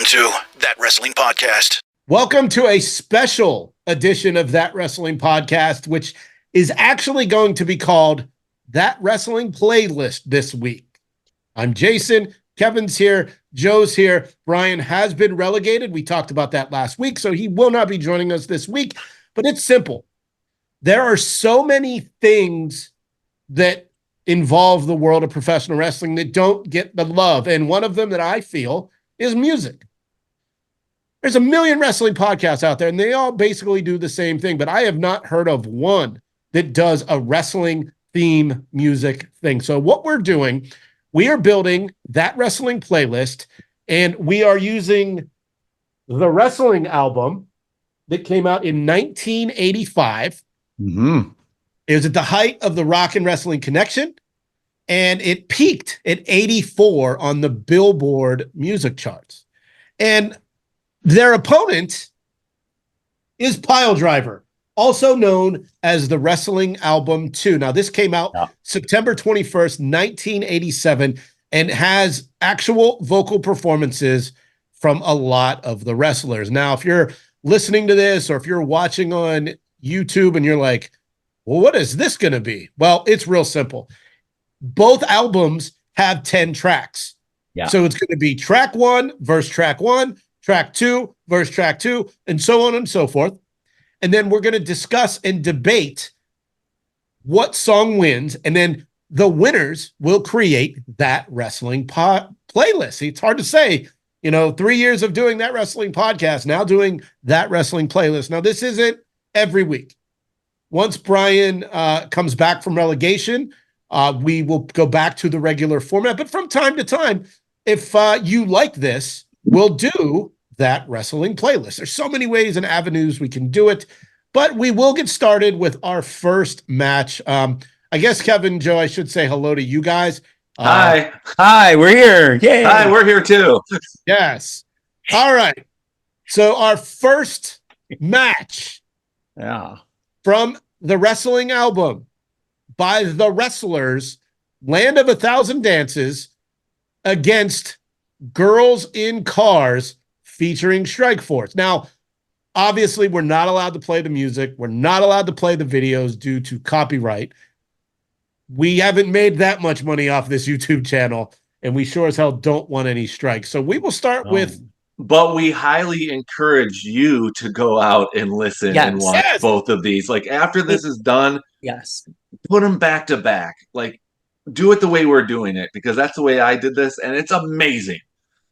to That Wrestling Podcast. Welcome to a special edition of That Wrestling Podcast, which is actually going to be called That Wrestling Playlist this week. I'm Jason. Kevin's here. Joe's here. Brian has been relegated. We talked about that last week, so he will not be joining us this week. But it's simple. There are so many things that involve the world of professional wrestling that don't get the love. And one of them that I feel is music. There's a million wrestling podcasts out there, and they all basically do the same thing, but I have not heard of one that does a wrestling theme music thing. So what we're doing, we are building That Wrestling Playlist, and we are using the wrestling album that came out in 1985. Mm-hmm. It was at the height of the Rock and Wrestling Connection, and it peaked at 84 on the Billboard music charts. And their opponent is Piledriver, also known as the Wrestling Album 2. Now, this came out September 21st, 1987, and has actual vocal performances from a lot of the wrestlers. Now, if you're listening to this or if you're watching on YouTube and you're like, well, what is this going to be? Well, it's real simple. Both albums have 10 tracks. Yeah. So it's going to be track 1 versus track 1, track 2 versus track 2, and so on and so forth. And then we're going to discuss and debate what song wins, and then the winners will create that wrestling playlist. It's hard to say, 3 years of doing That Wrestling Podcast, now doing That Wrestling Playlist. Now, this isn't every week. Once Brian comes back from relegation, we will go back to the regular format. But from time to time, if you like this, we'll do That Wrestling Playlist. There's so many ways and avenues we can do it, but we will get started with our first match. I guess, Kevin, Joe, I should say hello to you guys. Hi, we're here. Yay. Hi, we're here too. Yes. All right. So our first match from the wrestling album by the Wrestlers, Land of a Thousand Dances, against Girls in Cars featuring Strikeforce. Now, obviously, we're not allowed to play the music. We're not allowed to play the videos due to copyright. We haven't made that much money off this YouTube channel, and we sure as hell don't want any strikes. So we will start with... But we highly encourage you to go out and listen and watch both of these. Like, after this is done, put them back to back. Like, do it the way we're doing it, because that's the way I did this, and it's amazing.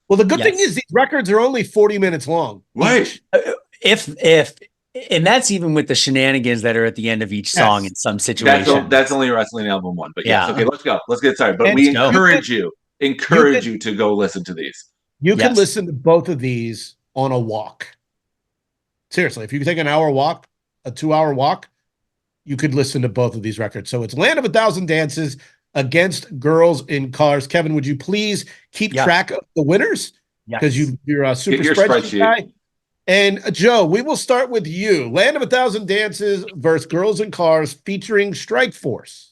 Well, the good thing is these records are only 40 minutes long. Right. And that's even with the shenanigans that are at the end of each song in some situations. That's only Wrestling Album 1. But yes, okay, let's go. Let's get started. But we encourage you to go listen to these. You can listen to both of these on a walk. Seriously, if you take an hour walk, a 2-hour walk, you could listen to both of these records. So it's Land of a Thousand Dances against Girls in Cars. Kevin, would you please keep track of the winners? Because you're a super spreadsheet guy. And Joe, we will start with you. Land of a Thousand Dances versus Girls in Cars featuring Strikeforce.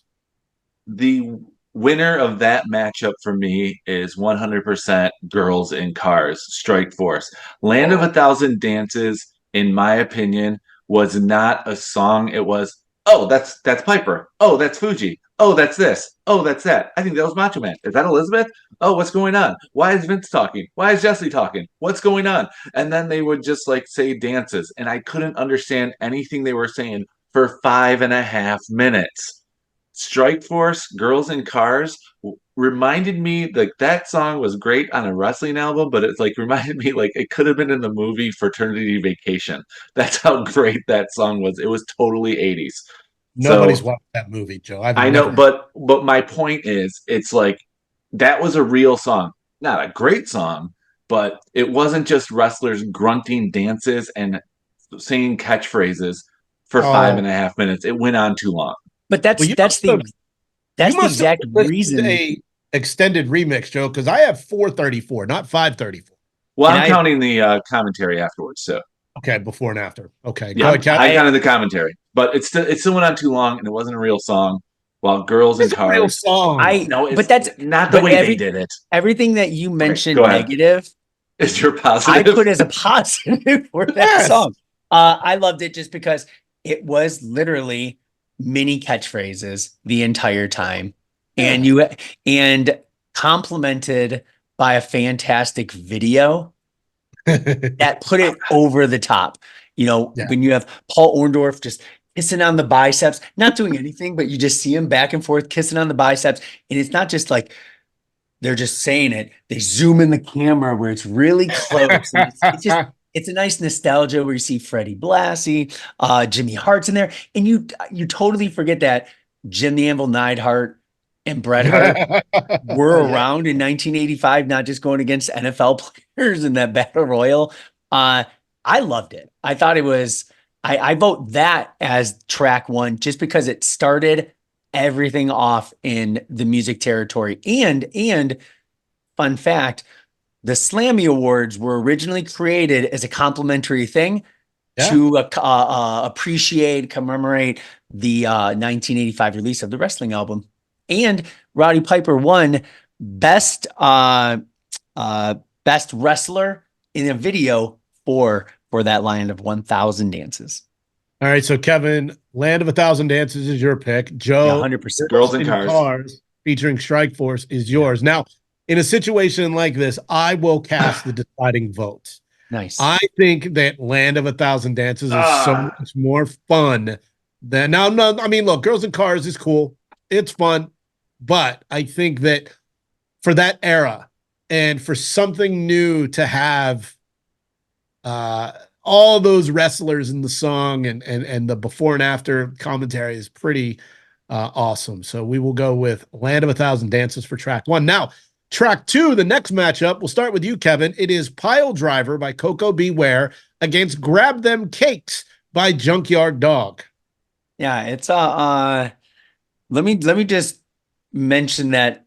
The winner of that matchup for me is 100% Girls in Cars, Strikeforce. Land of a Thousand Dances, in my opinion, was not a song. It was, oh, that's Piper. Oh, that's Fuji. Oh, that's this. Oh, that's that. I think that was Macho Man. Is that Elizabeth? Oh, what's going on? Why is Vince talking? Why is Jesse talking? What's going on? And then they would just say dances, and I couldn't understand anything they were saying for 5.5 minutes. Strikeforce, Girls in Cars reminded me that song was great on a wrestling album, but it's reminded me it could have been in the movie Fraternity Vacation. That's how great that song was. It was totally 80s. Nobody's watched that movie, Joe. I know, but my point is, it's that was a real song. Not a great song, but it wasn't just wrestlers grunting dances and saying catchphrases for 5.5 minutes. It went on too long. But that's the exact reason. A extended remix, Joe, because I have 434, not 534. Well, I'm counting the commentary afterwards, so. Okay, before and after. Okay, yeah, I counted the commentary, but it still went on too long, and it wasn't a real song. While Girls in Cars, real song. But that's not the way they did it. Everything that you mentioned negative Is your I positive? put as a positive for that Yes. song. I loved it just because it was literally mini catchphrases the entire time, and complemented by a fantastic video that put it over the top. Yeah. When you have Paul Orndorff just kissing on the biceps, not doing anything, but you just see him back and forth kissing on the biceps, and it's not just like they're just saying it. They zoom in the camera where it's really close. And it's a nice nostalgia where you see Freddie Blassie, Jimmy Hart's in there, and you totally forget that Jim the Anvil Neidhart and Bret Hart were Yeah. around in 1985, not just going against NFL players in that battle royal. I loved it. I thought it was. I vote that as track one just because it started everything off in the music territory. And fun fact, the Slammy Awards were originally created as a complimentary thing Yeah. to appreciate, commemorate the 1985 release of the wrestling album. And Roddy Piper won best best wrestler in a video for that Land of 1,000 Dances. All right. So, Kevin, Land of 1,000 Dances is your pick. Yeah, Joe, 100%. Girls in Cars. Cars featuring Strike Force is yours. Now, in a situation like this, I will cast the deciding vote. Nice. I think that Land of 1,000 Dances is so much more fun than now. No, I mean, look, Girls in Cars is cool. It's fun. But I think that for that era and for something new to have all those wrestlers in the song and the before and after commentary is pretty awesome. So we will go with Land of 1,000 Dances for track one. Now, track two, the next matchup, we'll start with you, Kevin. It is Piledriver by Coco Beware against Grab Them Cakes by Junkyard Dog. Yeah, it's let me just mention that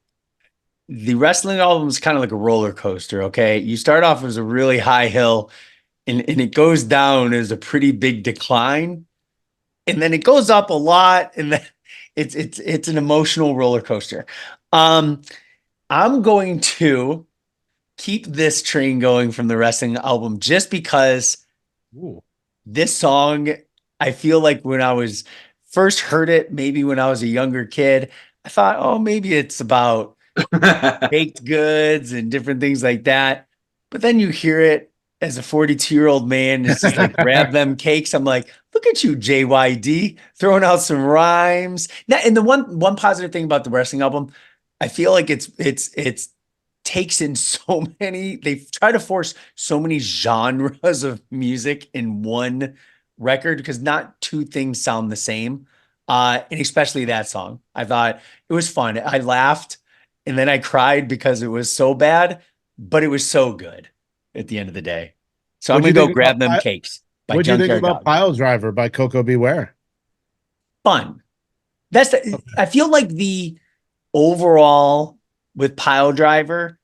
the wrestling album is kind of like a roller coaster, okay? You start off as a really high hill and it goes down as a pretty big decline, and then it goes up a lot, and then it's an emotional roller coaster. I'm going to keep this train going from the wrestling album just because Ooh. this song, I feel like when I was first heard it, maybe when I was a younger kid, I thought, oh, maybe it's about baked goods and different things like that. But then you hear it as a 42-year-old man, it's just like grab them cakes. I'm like, look at you, JYD, throwing out some rhymes. Now, and the one positive thing about the wrestling album, I feel like it's takes in so many, they try to force so many genres of music in one record because not two things sound the same. And especially that song. I thought it was fun. I laughed and then I cried because it was so bad, but it was so good at the end of the day. So I'm What'd gonna you go think grab about them cakes by What'd you think Junkyard about Dog. Piledriver by Coco Beware? Fun. I feel like the overall with Piledriver,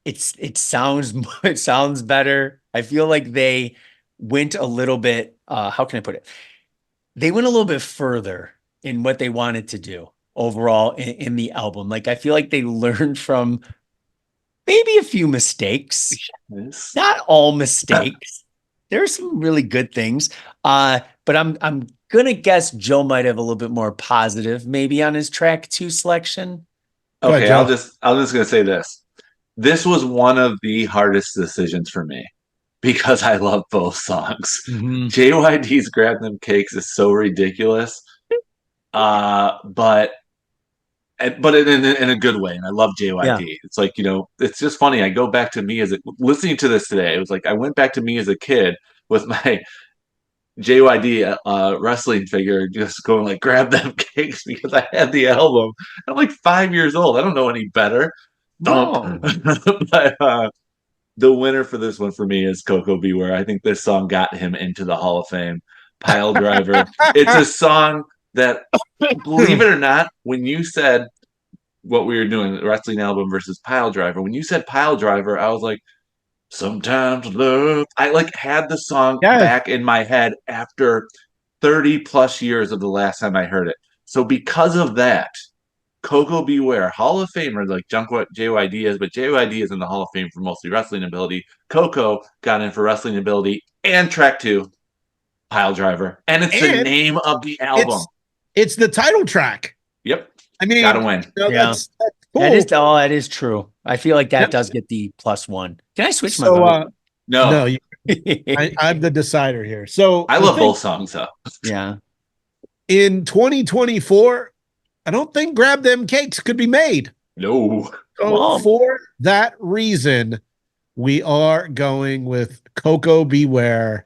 it sounds it sounds better. I feel like they went a little bit, how can I put it? They went a little bit further in what they wanted to do overall in the album. Like I feel like they learned from maybe a few mistakes, Yes. not all mistakes. There are some really good things. But I'm gonna guess Joe might have a little bit more positive maybe on his track two selection. Go ahead, Okay, Joe. I'm just gonna say this. This was one of the hardest decisions for me because I love both songs. Mhm. JYD's Grab Them Cakes is so ridiculous. But in a good way, and I love Yeah. JYD. It's like, it's just funny. I go back to me listening to this today. It was like I went back to me as a kid with my JYD wrestling figure, just going like grab them cakes because I had the album. I'm like 5 years old. I don't know any better. Thump. No. But the winner for this one for me is Coco Beware. I think this song got him into the Hall of Fame. Piledriver. It's a song that, believe it or not, when you said what we were doing, wrestling album versus Piledriver, when you said Piledriver, I was like, sometimes love. I like had the song Yes. back in my head after 30 plus years of the last time I heard it. So because of that, Coco Beware, Hall of Famer, like what JYD is, but JYD is in the Hall of Fame for mostly wrestling ability. Coco got in for wrestling ability and track 2, Piledriver. And it's the And name of the album. It's the title track. Yep. I mean, gotta win. That's cool. That is true. I feel like that does get the +1. Can I switch my vote? No. I'm the decider here. So I love both songs, though. Yeah. In 2024, I don't think Grab Them Cakes could be made. No. So for that reason, we are going with Coco Beware,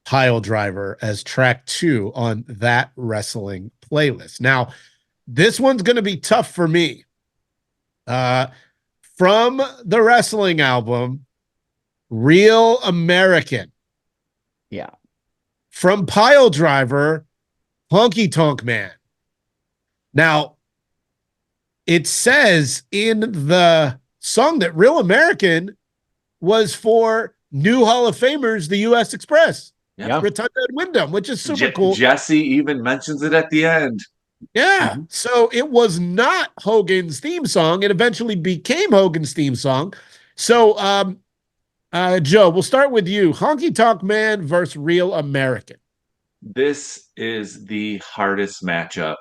Piledriver as track 2 on That Wrestling playlist. Now, this one's going to be tough for me. From the wrestling album, Real American. Yeah. From Piledriver, Honky Tonk Man. Now, it says in the song that Real American was for new Hall of Famers, the U.S. Express. Yeah. Rotunda and Wyndham, which is super cool. Jesse even mentions it at the end. Yeah. Mm-hmm. So it was not Hogan's theme song. It eventually became Hogan's theme song. So, Joe, we'll start with you. Honky Tonk Man versus Real American. This is the hardest matchup,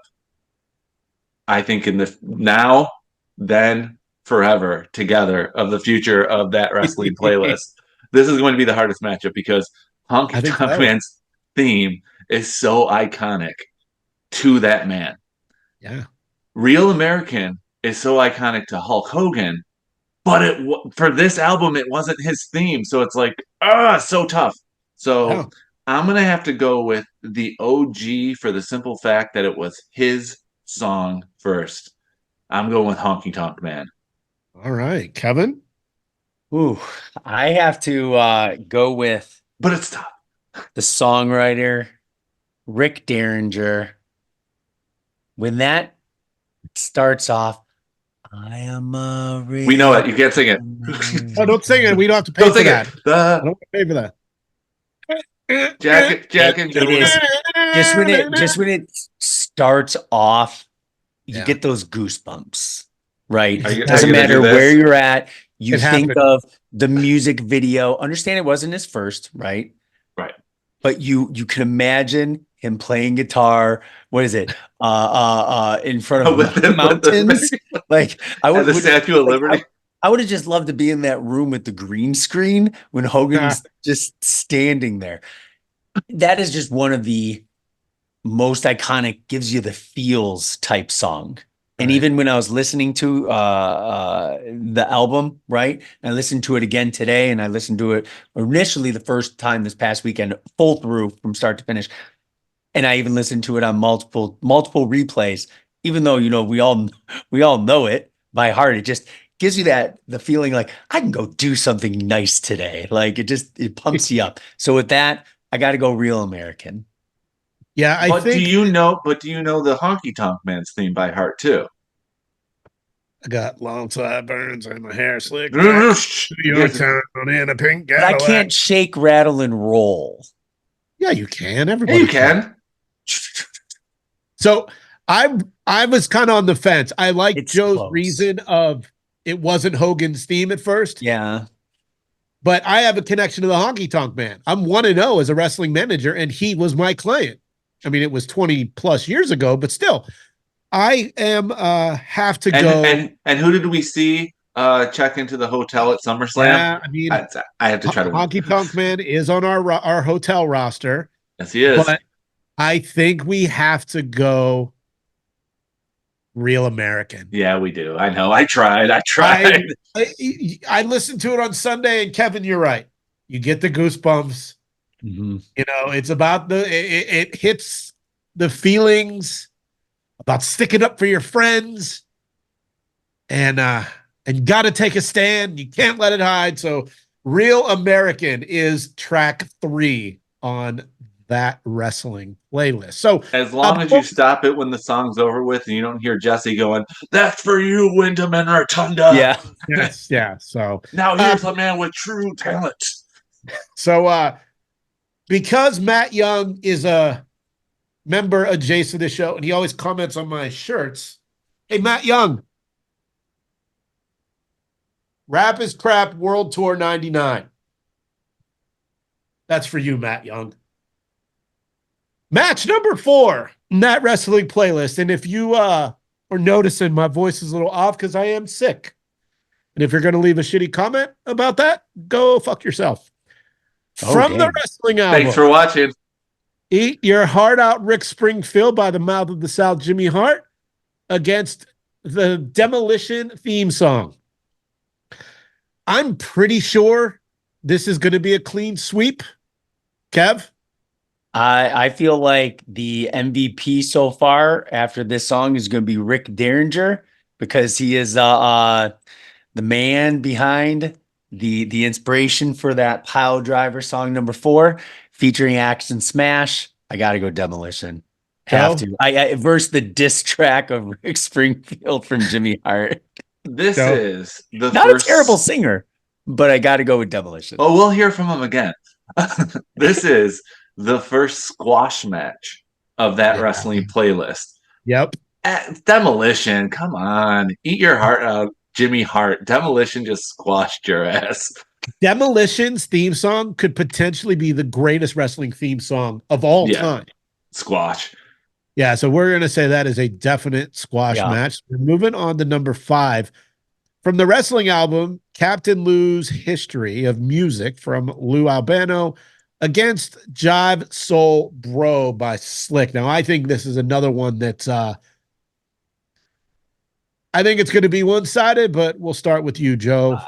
I think, in the now, then, forever together of the future of That Wrestling playlist. This is going to be the hardest matchup because Honky Tonk Man's theme is so iconic to that man. Yeah. Real American is so iconic to Hulk Hogan, but for this album, it wasn't his theme. So it's like, so tough. So I'm going to have to go with the OG for the simple fact that it was his song first. I'm going with Honky Tonk Man. All right. Kevin? Ooh, I have to go with... But it's tough. The songwriter, Rick Derringer. When that starts off, I am a real... We know it. You can't sing it. Oh, don't sing it. We don't have to pay for that. I don't pay for that. Jack and it is just when it starts off, you get those goosebumps, right? It doesn't matter where you're at. You think of the music video. Understand it wasn't his first, right? Right. But you can imagine him playing guitar. What is it? In front of the mountains. Like I would the Statue of Liberty. I would have just loved to be in that room with the green screen when Hogan's just standing there. That is just one of the most iconic, gives you the feels type song. And even when I was listening to the album, right? I listened to it again today, and I listened to it initially the first time this past weekend, full through from start to finish. And I even listened to it on multiple replays, even though, you know, we all know it by heart. It just gives you the feeling like I can go do something nice today. Like it pumps you up. So with that, I got to go Real American. Yeah, I think. Do you know the Honky Tonk Man's theme by heart too? I got long sideburns and my hair slicked back. Your town in a pink Cadillac. But I can't shake, rattle, and roll. Yeah, you can. Everybody you can. So I was kind of on the fence. I like Joe's reason of it wasn't Hogan's theme at first. Yeah. But I have a connection to the Honky Tonk Man. I'm 1-0 as a wrestling manager, and he was my client. I mean, it was 20 plus years ago, but still, I am have to go. And who did we see check into the hotel at SummerSlam? Yeah, I mean, I have to try to win. Honky Tonk Man is on our hotel roster. Yes, he is. But I think we have to go Real American. Yeah, we do. I know. I tried. I listened to it on Sunday, and Kevin, you're right. You get the goosebumps. Mm-hmm. You know, it's about it hits the feelings about sticking up for your friends, and got to take a stand. You can't let it hide. So, Real American is track 3 on That Wrestling playlist. So, as long as you stop it when the song's over with, and you don't hear Jesse going, "That's for you, Wyndham and Rotunda." Yeah, yes, yeah. So now here's a man with true talent. So, because Matt Young is a member adjacent to the show, and he always comments on my shirts, Hey, Matt Young. Rap is Crap World Tour 99. That's for you, Matt Young. Match number 4 in that wrestling playlist. And if you are noticing my voice is a little off because I am sick. And if you're going to leave a shitty comment about that, go fuck yourself. From the wrestling album. Thanks for watching. Eat Your Heart Out, Rick Springfield by the Mouth of the South, Jimmy Hart, against the Demolition theme song. I'm pretty sure this is going to be a clean sweep. Kev? I feel like the MVP so far after this song is going to be Rick Derringer, because he is the man behind the inspiration for that Piledriver song number 4 featuring Axe Smash. I got to go Demolition. Have to. I verse the diss track of Rick Springfield from Jimmy Hart. This is the Not first... a terrible singer, but I got to go with Demolition. Oh, we'll hear from him again. This is the first squash match of that wrestling playlist. Yep. Demolition, come on. Eat Your Heart Out, Jimmy Hart. Demolition just squashed your ass. Demolition's theme song could potentially be the greatest wrestling theme song of all time. Squash. Yeah, so we're going to say that is a definite squash match. We're moving on to number 5. From the wrestling album, Captain Lou's History of Music from Lou Albano against Jive Soul Bro by Slick. Now, I think this is another one that's, I think it's going to be one-sided, but we'll start with you, Joe.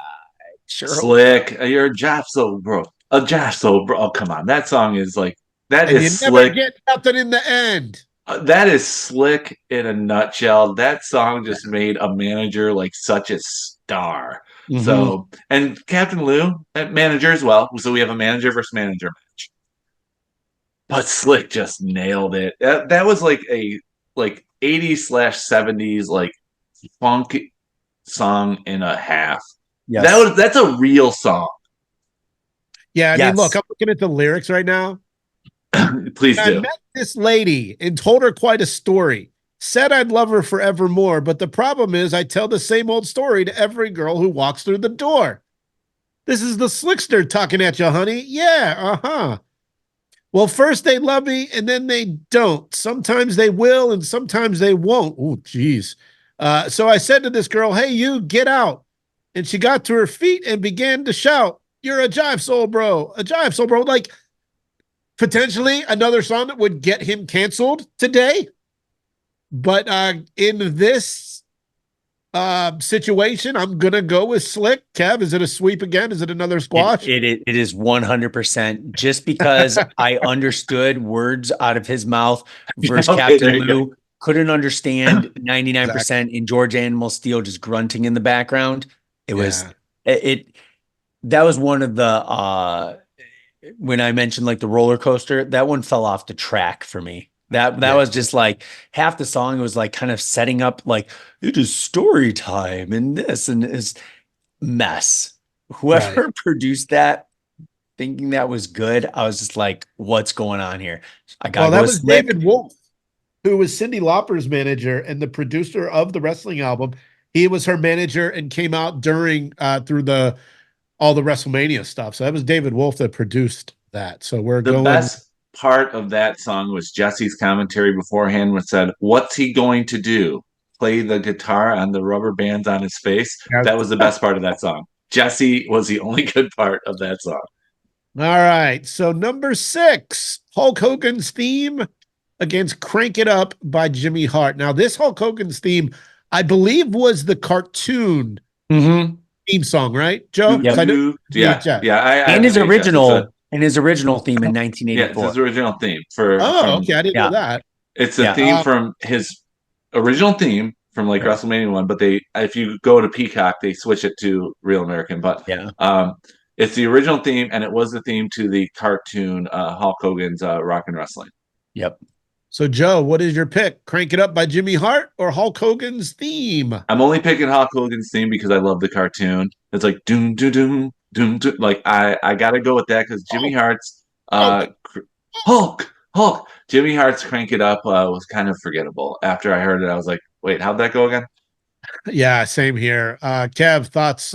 Sure. Slick, you're a Jive Soul Bro. A Jive Soul Bro. Oh, come on. That song is like, that and is you Slick. Never get nothing in the end. That is Slick in a nutshell. That song just made a manager like such a star. Mm-hmm. So, and Captain Lou, manager as well. So we have a manager versus manager match. But Slick just nailed it. That was like a 80s/70s like funk song and a half. Yes. That's a real song. Yeah, I mean, look, I'm looking at the lyrics right now. Please do. I met this lady and told her quite a story. Said I'd love her forevermore, but the problem is I tell the same old story to every girl who walks through the door. This is the Slickster talking at you, honey. Yeah, uh-huh. Well, first they love me, and then they don't. Sometimes they will, and sometimes they won't. Oh, geez. So I said to this girl, hey, you, get out. And she got to her feet and began to shout, you're a Jive Soul Bro, a Jive Soul Bro. Like, potentially another song that would get him canceled today. But in this situation, I'm going to go with Slick. Kev, is it a sweep again? Is it another squash? It is 100%. Just because I understood words out of his mouth versus Captain Lou, couldn't understand 99% in George Animal Steel just grunting in the background. It was, that was one of the, when I mentioned like the roller coaster, that one fell off the track for me. That was just like half the song was like kind of setting up like it is story time and this and this mess. Whoever produced that, thinking that was good, I was just like, what's going on here? That was David Wolf, who was Cyndi Lauper's manager and the producer of the wrestling album. He was her manager and came out during through all the WrestleMania stuff. So that was David Wolf that produced that. So we're going. The best part of that song was Jesse's commentary beforehand, which said, what's he going to do? Play the guitar on the rubber bands on his face? That was the best part of that song. Jesse was the only good part of that song. All right. So number 6, Hulk Hogan's theme against Crank It Up by Jimmy Hart. Now, this Hulk Hogan's theme, I believe, was the cartoon theme song, right, Joe? Yeah. And his original theme in 1984. Yeah, it's his original theme for. Okay, I didn't know that. It's a theme from his original theme from like WrestleMania 1, but if you go to Peacock, they switch it to Real American. But it's the original theme, and it was the theme to the cartoon Hulk Hogan's Rock and Wrestling. Yep. So, Joe, what is your pick? Crank It Up by Jimmy Hart or Hulk Hogan's theme? I'm only picking Hulk Hogan's theme because I love the cartoon. It's like doom doom doom doom doom. Like I gotta go with that because Jimmy Hart's Hulk. Jimmy Hart's Crank It Up was kind of forgettable. After I heard it, I was like, Wait, how'd that go again? Yeah, same here. Kev, thoughts?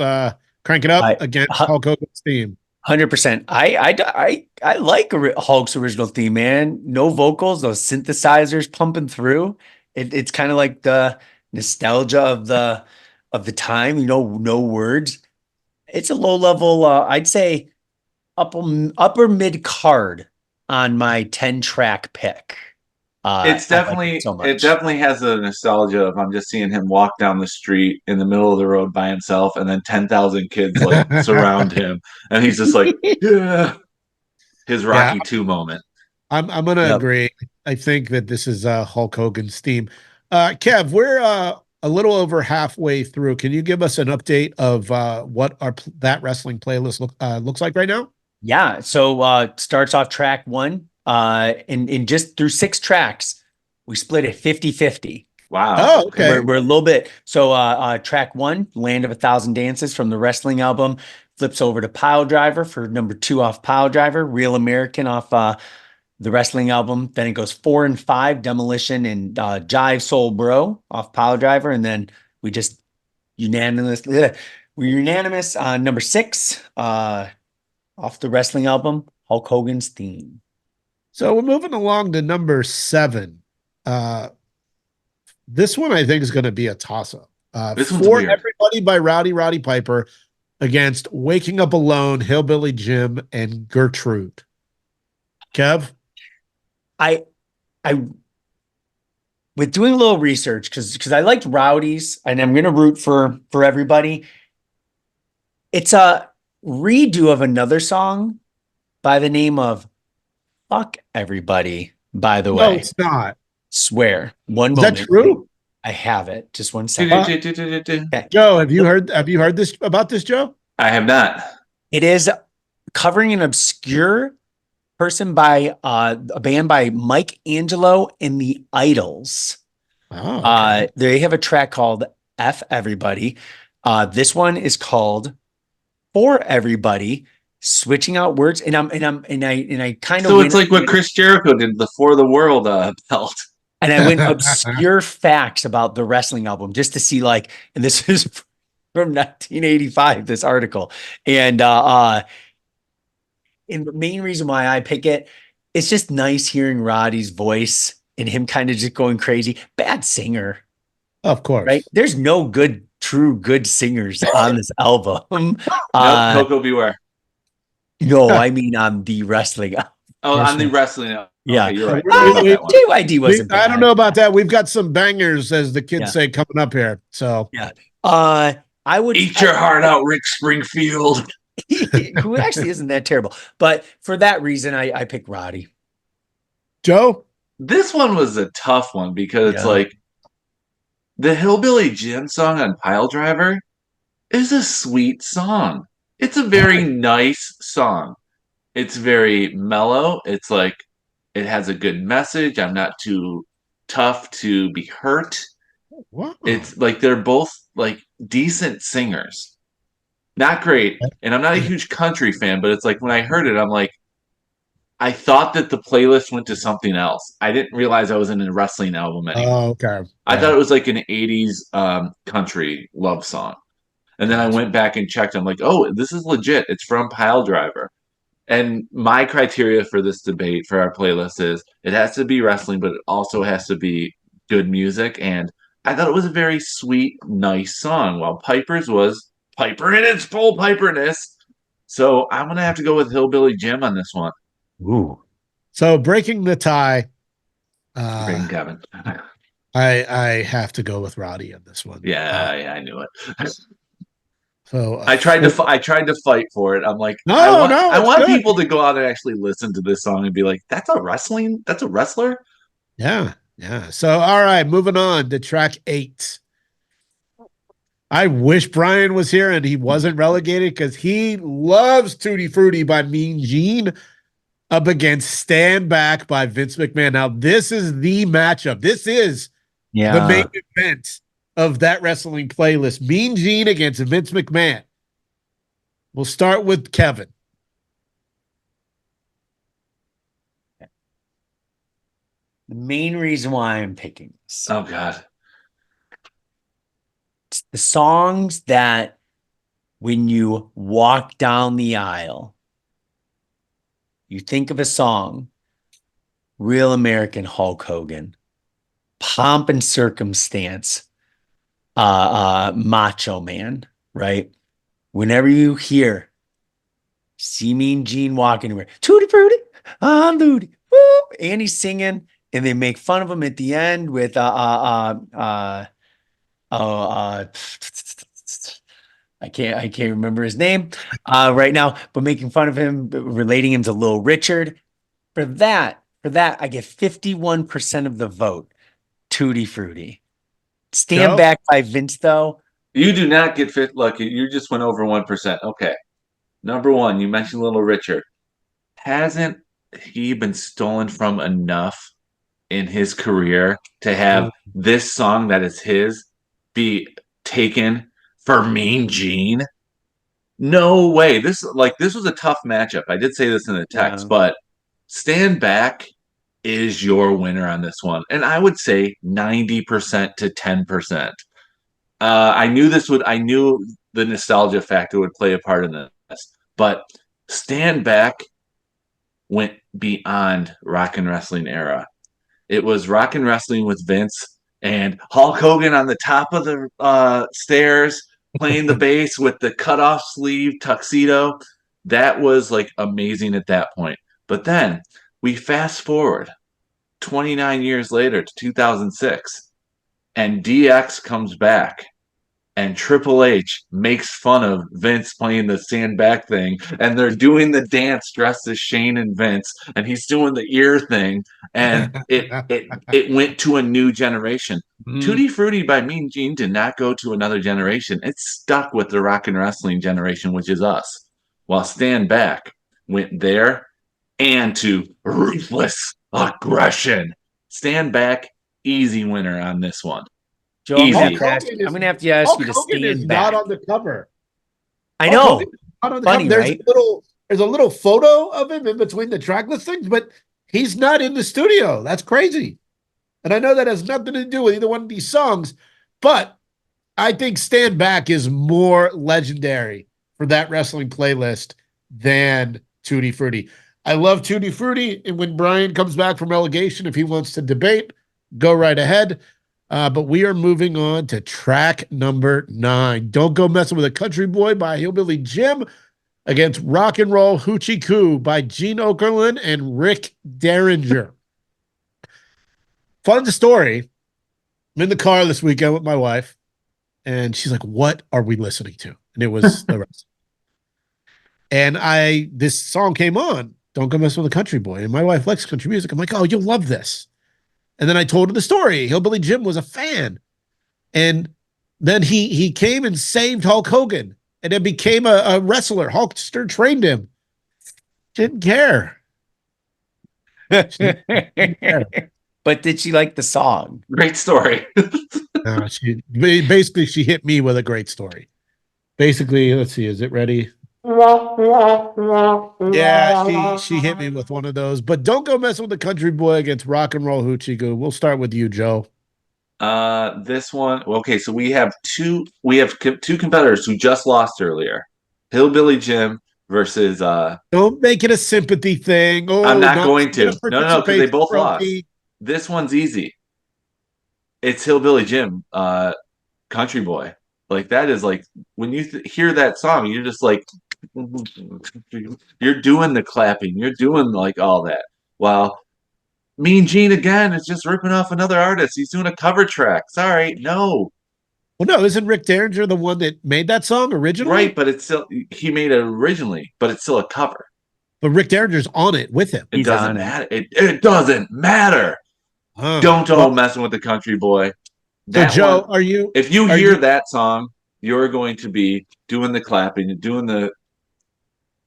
Crank it up I against Hulk Hogan's theme. 100%. I like Hulk's original theme, man. No vocals, those synthesizers pumping through. It's kind of like the nostalgia of the time. No words. It's a low level. I'd say upper mid card on my 10 track pick. I like it so It much. definitely has a nostalgia of I'm just seeing him walk down the street in the middle of the road by himself, and then 10,000 kids like surround him, and he's just like, yeah, his Yeah, Rocky 2 moment. I'm gonna Yep. agree. I think that this is Hulk Hogan's theme. Kev, we're a little over halfway through. Can you give us an update of what our that wrestling playlist looks like right now? Yeah. So starts off track one. In just through 6 tracks, we split it 50-50. Wow. Oh, Okay. okay. We're a little bit. So track one, Land of a Thousand Dances from the wrestling album, flips over to Piledriver for number two off Piledriver, Real American off the wrestling album. Then it goes 4 and 5, Demolition and Jive Soul Bro off Piledriver. And then we just unanimously we're unanimous on number six off the wrestling album, Hulk Hogan's theme. So we're moving along to number 7. Uh, this one I think is going to be a toss-up. This one's For weird. Everybody by Roddy Piper against Waking Up Alone, Hillbilly Jim, and Gertrude. Kev? I I with doing a little research because I liked Rowdies and I'm gonna root for everybody. It's a redo of another song by the name of Fuck Everybody, by the No, way. it's not. Swear. One Is that moment. true? I have it. Just one second. Uh, Okay. Joe, have you heard this about this, Joe? I have not. It is covering an obscure person by a band by Mike Angelo and the Idols. Oh, okay. They have a track called F Everybody. This one is called For Everybody, switching out words, and I kind of So it's went like what Chris Jericho did before the world belt. and I went obscure facts about the wrestling album just to see like, and this is from 1985, this article. And the main reason why I pick it, it's just nice hearing Roddy's voice and him kind of just going crazy. Bad singer, Of right? course. There's no true good singers on this album. Nope, Uh, Coco Beware. no, I mean on the wrestling. Oh, on the Wrestling. wrestling. Yeah. Okay, you're right. We- Sorry we- about we- that one. JYD wasn't I don't bad. know about that. We've got some bangers, as the kids Yeah. say, coming up here. So Yeah. I would Eat your heart out, Rick Springfield. who actually isn't that terrible. But for that reason, I pick Roddy. Joe? This one was a tough one because it's Yeah. like the Hillbilly Jim song on Piledriver is a sweet song. It's a very nice song. It's very mellow. It's like it has a good message. I'm not too tough to be hurt. Wow. It's like they're both like decent singers. Not great. And I'm not a huge country fan, but it's like when I heard it, I'm like, I thought that the playlist went to something else. I didn't realize I was in a wrestling album anymore. Oh, okay. I thought Yeah. it was like an 80s country love song. And then I Gotcha. went back and checked. I'm like, oh, this is legit. It's from Piledriver. And my criteria for this debate for our playlist is it has to be wrestling, but it also has to be good music. And I thought it was a very sweet, nice song, while Piper's was Piper in its full Piperness. So I'm gonna have to go with Hillbilly Jim on this one. Ooh. So breaking the tie, I'm picking uh, Kevin. I have to go with Roddy on this one. Yeah, I knew it. So I tried to fight for it. I'm like, no, I it's want good. people to go out and actually listen to this song and be like, that's a wrestler. Yeah, yeah. So all right, moving on to track 8. I wish Brian was here and he wasn't relegated because he loves Tutti Frutti by Mean Gene up against Stand Back by Vince McMahon. Now, this is the matchup. This is the main Yeah. event of that wrestling playlist. Mean Gene against Vince McMahon. We'll start with Kevin. The main reason why I'm picking this. Oh God. The songs that when you walk down the aisle, you think of a song, Real American Hulk Hogan, Pomp and Circumstance, Macho Man, right? Whenever you hear See Mean Gene walking anywhere, Tutti Frutti, I'm Ludi, woo, and he's singing, and they make fun of him at the end with I can't remember his name right now, but making fun of him, relating him to Little Richard. For that, I get 51% of the vote. Tutti Frutti. Stand Joe? Back by Vince, though. You do not get fit lucky. You just went over 1%. Okay. Number one, you mentioned Little Richard. Hasn't he been stolen from enough in his career to have this song that is his be taken for Mean Gene? No way. This was a tough matchup. I did say this in the text, Yeah. but Stand Back is your winner on this one. And I would say 90% to 10%. I knew the nostalgia factor would play a part in this, but Stand Back went beyond rock and wrestling era. It was rock and wrestling with Vince and Hulk Hogan on the top of the stairs playing the bass with the cutoff sleeve tuxedo. That was like amazing at that point. But then we fast forward 29 years later to 2006, and DX comes back and Triple H makes fun of Vince playing the stand back thing, and they're doing the dance dressed as Shane and Vince, and he's doing the ear thing, and it went to a new generation. Tutti Frutti by Mean Gene did not go to another generation. It stuck with the rock and wrestling generation, which is us. While Stand Back went there and to ruthless aggression. Stand Back, easy winner on this one. Joe, I'm Easy. gonna have to ask you to Hogan is stand not back. on the cover. I Hulk know. Hogan is not on the Funny, cover. right? There's a little photo of him in between the track listings, but he's not in the studio. That's crazy. And I know that has nothing to do with either one of these songs, but I think Stand Back is more legendary for that wrestling playlist than Tutti Frutti. I love Tutti Frutti, and when Brian comes back from relegation, if he wants to debate, go right ahead. But we are moving on to track number 9. Don't Go Messing with a Country Boy by Hillbilly Jim against Rock and Roll Hoochie Coo by Gene Okerlund and Rick Derringer. Fun story. I'm in the car this weekend with my wife, and she's like, "What are we listening to?" And it was the rest. And this song came on, Don't Go Messing with a Country Boy. And my wife likes country music. I'm like, "Oh, you'll love this." And then I told her the story. Hillbilly Jim was a fan. And then he came and saved Hulk Hogan and then became a wrestler. Hulkster trained him. Didn't care. But did she like the song? Great story. No, she hit me with a great story. Basically, let's see, is it ready? Yeah, she hit me with one of those. But Don't Go Messing with the Country Boy against Rock and Roll Hoochie Coo. We'll start with you, Joe. This one. Okay, so we have two competitors who just lost earlier. Hillbilly Jim versus Don't make it a sympathy thing. Oh, I'm not going to. No, because they both lost. Trophy. This one's easy. It's Hillbilly Jim, Country Boy. Like that is like when you hear that song, you're just like you're doing the clapping, you're doing like all that. While Mean Gene again is just ripping off another artist. He's doing a cover track. Sorry, no. Well, no, isn't Rick Derringer the one that made that song originally? Right, but it's still he made it originally, but it's still a cover. But Rick Derringer's on it with him. It doesn't matter. It doesn't matter. Don't go messing with the Country Boy. So Joe, if you hear that song, you're going to be doing the clapping, doing the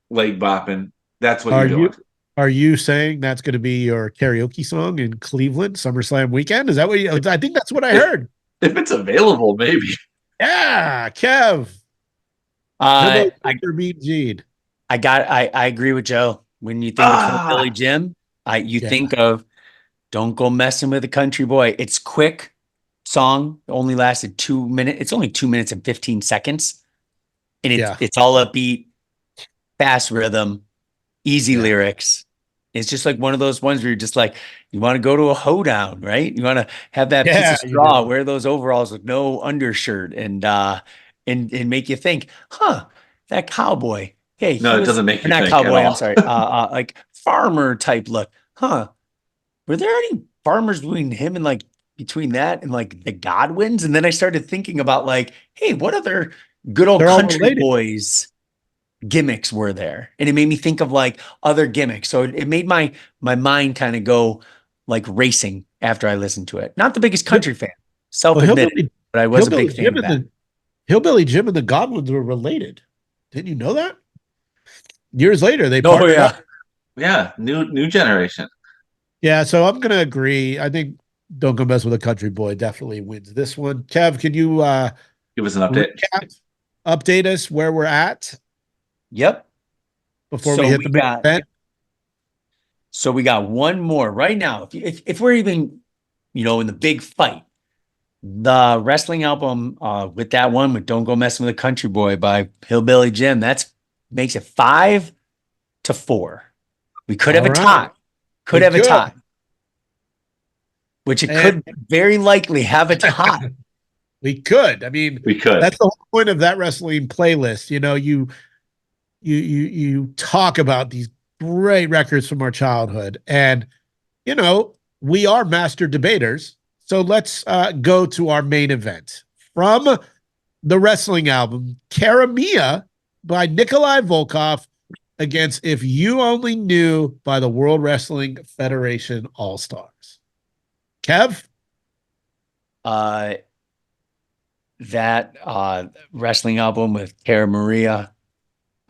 leg bopping. That's what you're doing. Are you saying that's going to be your karaoke song in Cleveland SummerSlam weekend? Is that what I think that's what I heard. If it's available, maybe. Yeah, Kev. I agree with Joe. When you think of Hillbilly Jim, think of Don't Go Messing with a Country Boy. It's quick, song only lasted 2 minutes. It's only 2 minutes and 15 seconds. And Yeah. it's all upbeat, fast rhythm, easy Yeah. lyrics. It's just like one of those ones where you're just like, you want to go to a hoedown, right? You want to have that piece of You straw, do. wear those overalls with no undershirt, and make you think, huh, that cowboy. Hey, he No, it was, doesn't make or you not think at cowboy, I'm all. sorry, like farmer type look. Huh. Were there any farmers between him and like between that and like the Godwins? And then I started thinking about like, hey, what other good old They're all country related. boys gimmicks were there? And it made me think of like other gimmicks. So it made my mind kind of go like racing after I listened to it. Not the biggest country fan, Well, self-admitted, but I was a big fan of that. Hillbilly Jim and the Godwins were related. Didn't you know that? Years later, they Oh partnered up. yeah. Yeah, new generation. Yeah, so I'm gonna agree. I think Don't Go Mess with a Country Boy definitely wins this one. Kev, can you Give us an update. update us where we're at Yep. before we So hit the we main got event? so we got one more right now. If we're even, in the big fight, the wrestling album with that one with Don't Go Messing with a Country Boy by Hillbilly Jim, that's makes it 5-4. We could All have a right. tie. Could We have a could. tie, which it And could very likely have a tie. we could. I mean, We could. that's the whole point of that wrestling playlist. You talk about these great records from our childhood, and we are master debaters. So let's go to our main event from the wrestling album, Cara Mia by Nikolai Volkov against If You Only Knew by the World Wrestling Federation All Stars. Kev? That wrestling album with Cara Maria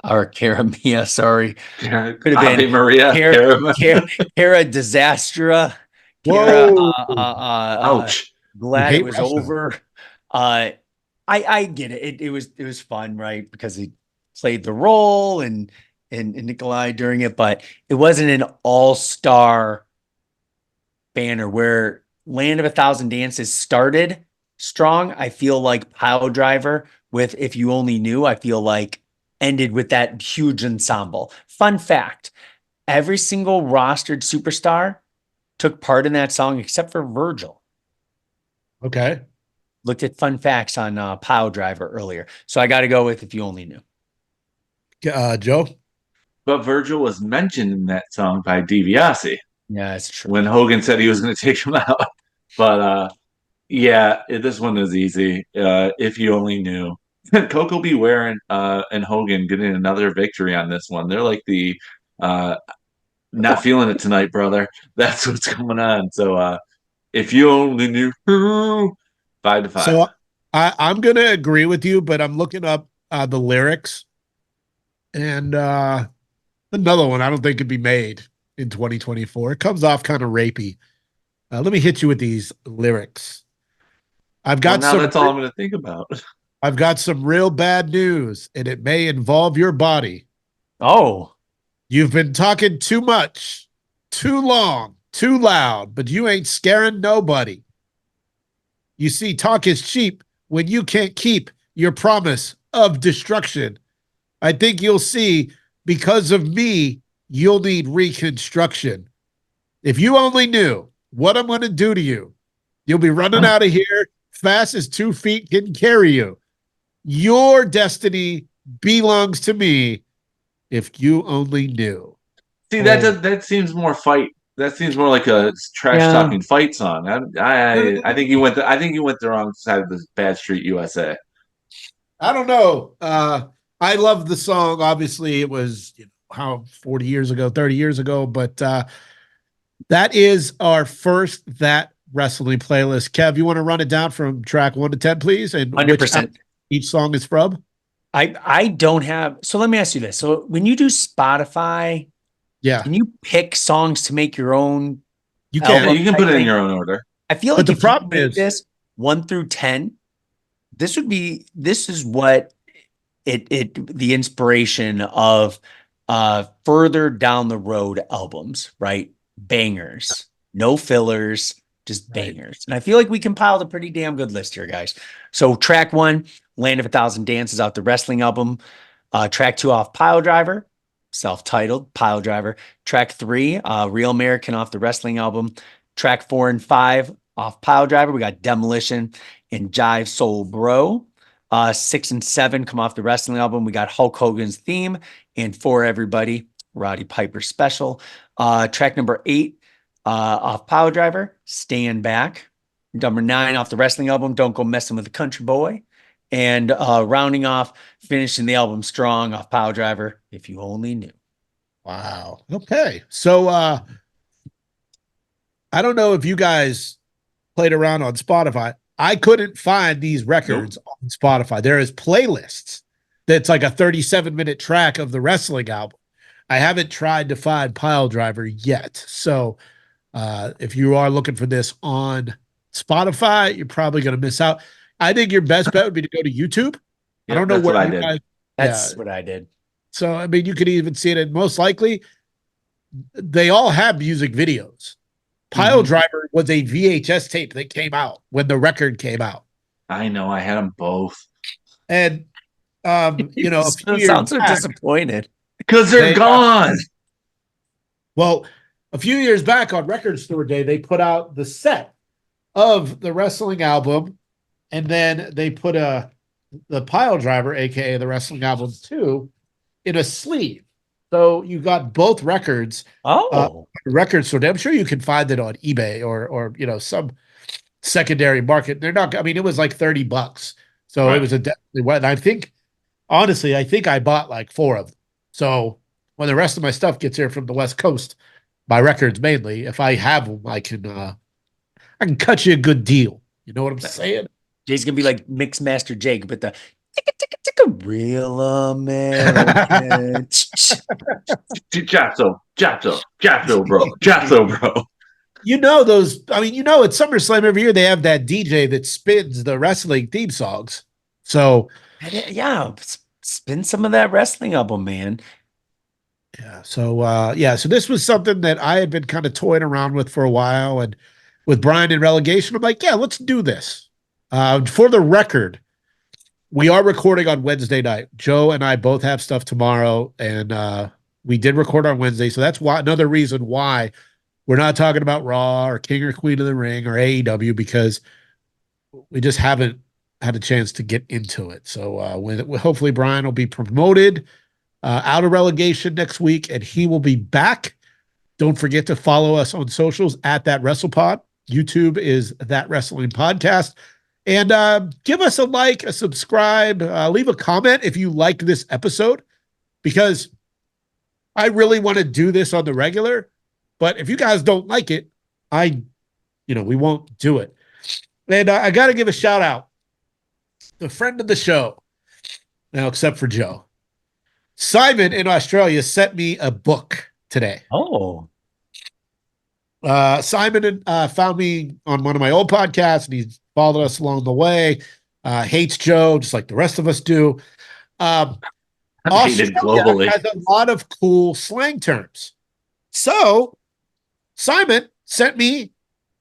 or Cara Mia, sorry. Could have Ave been Maria. Cara Disastra. Cara, Whoa. Ouch. You glad it hate was wrestling. over. I get it. It was fun, right? Because he played the role and Nikolai during it, but it wasn't an all-star banner where Land of a Thousand Dances started strong. I feel like Piledriver with If You Only Knew, I feel like ended with that huge ensemble. Fun fact, every single rostered superstar took part in that song except for Virgil. Okay. Looked at fun facts on Piledriver earlier. So I got to go with If You Only Knew. Joe? But Virgil was mentioned in that song by DiBiase Yeah, that's true. when Hogan said he was going to take him out. But yeah, this one is easy. If you only knew. Coco Beware and Hogan getting another victory on this one. They're like the not feeling it tonight, brother. That's what's going on. So if you only knew 5-5. So I'm going to agree with you, but I'm looking up the lyrics. And another one I don't think could be made in 2024. It comes off kind of rapey. Let me hit you with these lyrics. I've Well, got now some that's all I'm going to think about. I've got some real bad news, and it may involve your body. Oh, You've been talking too much, too long, too loud, but you ain't scaring nobody. You see, talk is cheap when you can't keep your promise of destruction. I think you'll see, because of me, you'll need reconstruction. If you only knew what I'm going to do to you, you'll be running out of here fast as 2 feet can carry you. Your destiny belongs to me. If you only knew. See, that seems more fight. That seems more like a trash yeah. talking fight song. I think you went the wrong side of the Bad Street USA. I don't know. I love the song. Obviously, it was 40 years ago, 30 years ago, but that is our first That Wrestling playlist. Kev, you want to run it down from track 1 to 10, please? And 100%. which each song is from? I don't have. So let me ask you this. So when you do Spotify, Yeah, can you pick songs to make your own you Yeah, can. album you can type put it in thing? your own order. I feel But like the if you problem make is, this 1 through 10, this is what the inspiration of further down the road albums, right? Bangers, no fillers, just Right. bangers. And I feel like we compiled a pretty damn good list here, guys. So track 1, Land of a Thousand Dances off the wrestling album. Track 2 off Piledriver, self-titled Piledriver. Track 3, Real American off the wrestling album. Track 4 and 5 off Piledriver. We got Demolition and Jive Soul Bro. 6 and 7 come off the wrestling album. We got Hulk Hogan's Theme and For Everybody, Roddy Piper Special. Track number 8 off Piledriver, Stand Back. Number 9 off the wrestling album, Don't Go Messing with the Country Boy. And rounding off, finishing the album strong off Piledriver, If You Only Knew. Wow. Okay. So I don't know if you guys played around on Spotify. I couldn't find these records on Spotify. There is playlists that's like a 37-minute track of the wrestling album. I haven't tried to find Piledriver yet. So if you are looking for this on Spotify, you're probably going to miss out. I think your best bet would be to go to YouTube. I don't know that's where what I you did. guys. That's what I did. So, I mean, you could even see it, and most likely they all have music videos. Piledriver was a VHS tape that came out when the record came out. I know. I had them both. And, a few years Sounds so back, Because disappointed. they're gone. well, a few years back on Record Store Day, they put out the set of the wrestling album, and then they put the Piledriver, aka the wrestling album 2, in a sleeve. So you got both records. Record Store Day. I'm sure you can find it on eBay or some secondary market. They're not. I mean, it was like $30, so Right. it was a definitely what. And I think, honestly, I bought like 4 of them. So when the rest of my stuff gets here from the West Coast, my records mainly, if I have them, I can cut you a good deal. You know what I'm saying? Jay's gonna be like Mixmaster Jake, but the ticka Real American. Japso, bro. You know those. I mean, at SummerSlam every year they have that DJ that spins the wrestling theme songs. So Yeah, spin some of that wrestling album, man. yeah. So this was something that I had been kind of toying around with for a while, and with Brian in relegation, I'm like, yeah, let's do this. For the record, we are recording on Wednesday night. Joe and I both have stuff tomorrow, and we did record on Wednesday, so that's why another reason why we're not talking about Raw or King or Queen of the Ring or AEW, because we just haven't had a chance to get into it. So hopefully Brian will be promoted out of relegation next week, and he will be back. Don't forget to follow us on socials at That WrestlePod. YouTube is That Wrestling Podcast. And give us a like, a subscribe, leave a comment if you liked this episode, because I really want to do this on the regular. But if you guys don't like it, we won't do it. And I got to give a shout out to a friend of the show, now except for Joe. Simon in Australia sent me a book today. Oh. Simon found me on one of my old podcasts, and he's followed us along the way. Hates Joe, just like the rest of us do. Hated globally. Has a lot of cool slang terms. So Simon sent me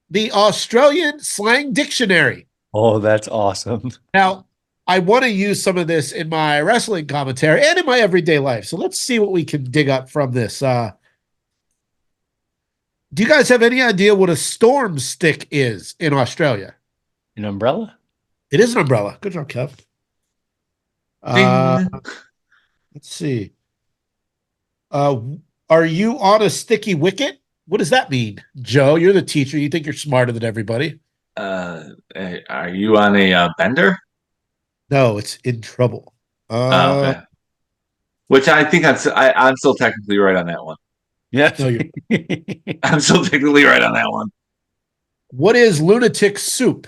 the Australian Slang Dictionary. Oh, that's awesome. Now, I want to use some of this in my wrestling commentary and in my everyday life. So let's see what we can dig up from this. Do you guys have any idea what a storm stick is in Australia? An umbrella? It is an umbrella. Good job, Kev. Let's see. Are you on a sticky wicket? What does that mean? Joe, you're the teacher. You think you're smarter than everybody. Are you on a bender? No, it's in trouble. Okay. Which I think I'm still technically right on that one. Yeah. No, I'm still technically right on that one. what is lunatic soup?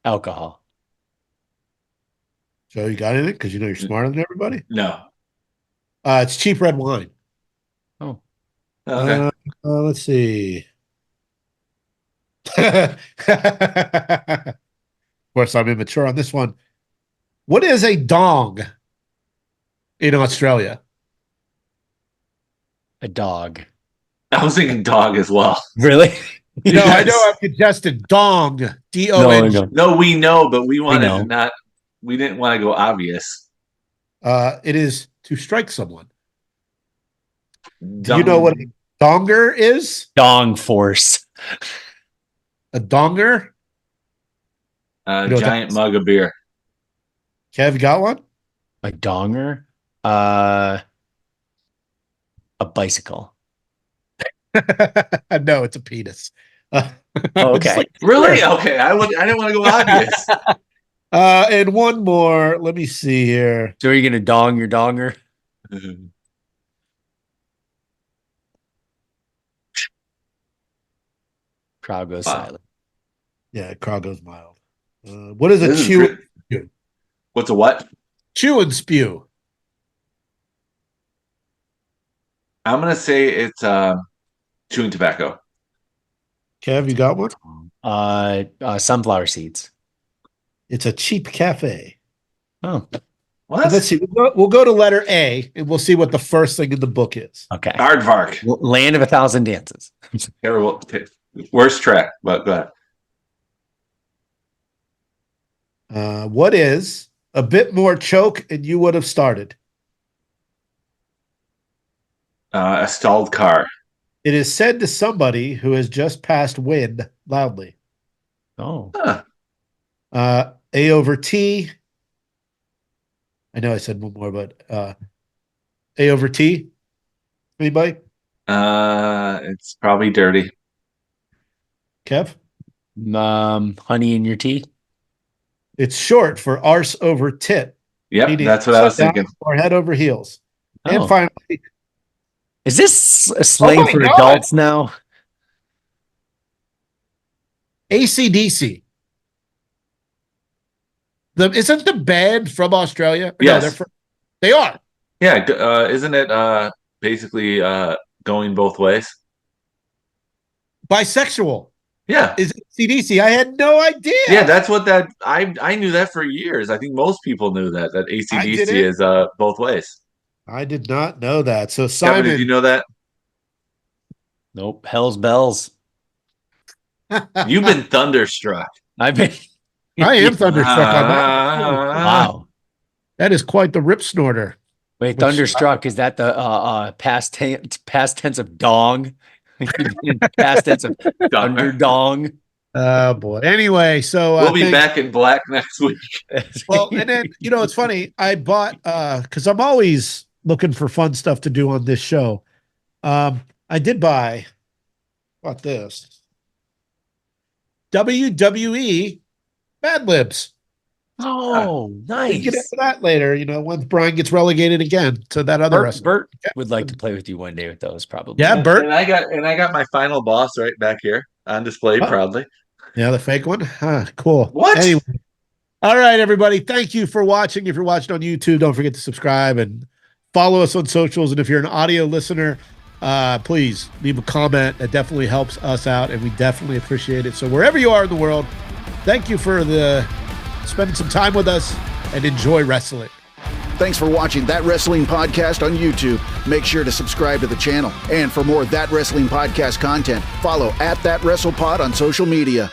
Alcohol. Joe, you got anything? Because you know you're smarter than everybody. No. It's cheap red wine. Oh. Okay. Let's see. Of course, I'm immature on this one. What is a dong in Australia? A dog. I was thinking dog as well. Really? No, I Yes. know I've congested. Dong. D-O-N-G. No. No, we know, but we wanted know. to not. We didn't want to go obvious. It is to strike someone. Do Dong. you know what a donger is? Dong force. A donger? A You know what giant that is? mug of beer. Kev, got one? A donger? A bicycle. No, it's a penis. Oh, Just okay. Really? Okay. I didn't want to go obvious. And one more. Let me see here. So are you going to dong your donger? Crowd goes Wow. silent. Yeah, crowd goes mild. What is a This is chew? great. What's a what? Chew and spew. I'm gonna say it's chewing tobacco. Kev, you got one? Sunflower seeds. It's a cheap cafe. Oh, What? Let's see. We'll go to letter A, and we'll see what the first thing in the book is. okay. Aardvark. Land of 1,000 dances. Terrible. Worst track, but go ahead. What is a bit more choke, and you would have started? A stalled car. It is said to somebody who has just passed wind loudly. Oh, Huh. A over T. I know I said one more, but A over T. Anybody? It's probably dirty. Kev? honey in your tea. It's short for arse over tit. Yep, meaning that's what I was upside down thinking. or head over heels. And Oh. finally, Is this a slang my for God. adults now? AC/DC. Isn't the band from Australia? Yes. No, they are. Yeah, isn't it basically going both ways? Bisexual Yeah. is AC/DC. I had no idea. Yeah, that's what that I knew that for years. I think most people knew that AC/DC didn't. is both ways. I did not know that. So Kevin, did you Simon, know that? Nope. Hell's bells. You've been thunderstruck. I've been. I am thunderstruck on that. Wow. That is quite the rip snorter. Wait, thunderstruck, is that the past tense of dong? Past tense of thunder dong. Oh boy. Anyway, so We'll be back in black next week. Well, and then it's funny. I bought because I'm always looking for fun stuff to do on this show. I did buy this WWE Mad Libs. Oh, We can nice. get into that later. Once Brian gets relegated again to that other wrestler. Bert would like to play with you one day with those, probably. Yeah, Bert. And I got my final boss right back here on display proudly. Yeah, the fake one. Cool. What? Anyway, all right, everybody. Thank you for watching. If you're watching on YouTube, don't forget to subscribe and follow us on socials. And if you're an audio listener, please leave a comment. That definitely helps us out, and we definitely appreciate it. So wherever you are in the world, thank you for spending some time with us, and enjoy wrestling. Thanks for watching That Wrestling Podcast on YouTube. Make sure to subscribe to the channel. And for more That Wrestling Podcast content, follow @ThatWrestlePod on social media.